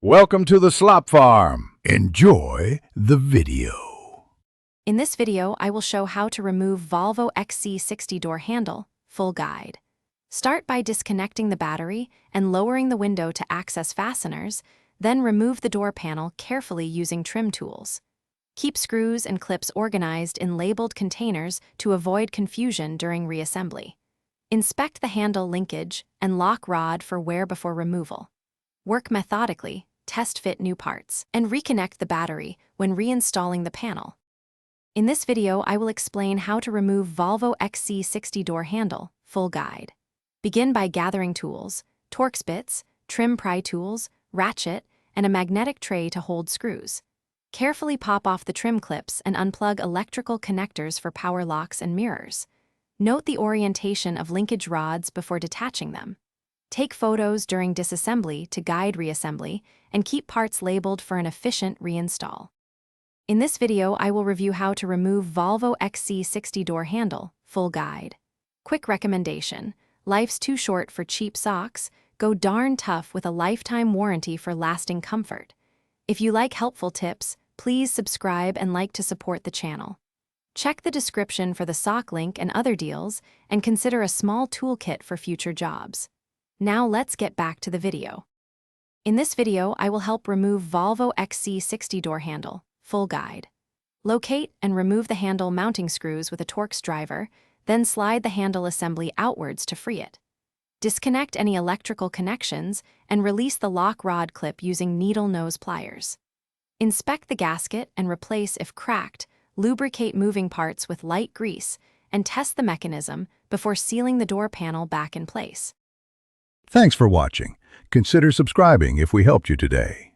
Welcome to the Slop Farm. Enjoy the video. In this video, I will show how to remove Volvo XC60 door handle, full guide. Start by disconnecting the battery and lowering the window to access fasteners, then remove the door panel carefully using trim tools. Keep screws and clips organized in labeled containers to avoid confusion during reassembly. Inspect the handle linkage and lock rod for wear before removal. Work methodically, test fit new parts, and reconnect the battery when reinstalling the panel. In this video, I will explain how to remove Volvo XC60 door handle, full guide. Begin by gathering tools, Torx bits, trim pry tools, ratchet, and a magnetic tray to hold screws. Carefully pop off the trim clips and unplug electrical connectors for power locks and mirrors. Note the orientation of linkage rods before detaching them. Take photos during disassembly to guide reassembly, and keep parts labeled for an efficient reinstall. In this video, I will review how to remove Volvo XC60 door handle, full guide. Quick recommendation: life's too short for cheap socks. Go darn tough with a lifetime warranty for lasting comfort. If you like helpful tips, please subscribe and like to support the channel. Check the description for the sock link and other deals, and consider a small toolkit for future jobs. Now let's get back to the video. In this video, I will help remove Volvo XC60 door handle, full guide. Locate and remove the handle mounting screws with a Torx driver, then slide the handle assembly outwards to free it. Disconnect any electrical connections and release the lock rod clip using needle nose pliers. Inspect the gasket and replace if cracked, lubricate moving parts with light grease, and test the mechanism before sealing the door panel back in place. Thanks for watching. Consider subscribing if we helped you today.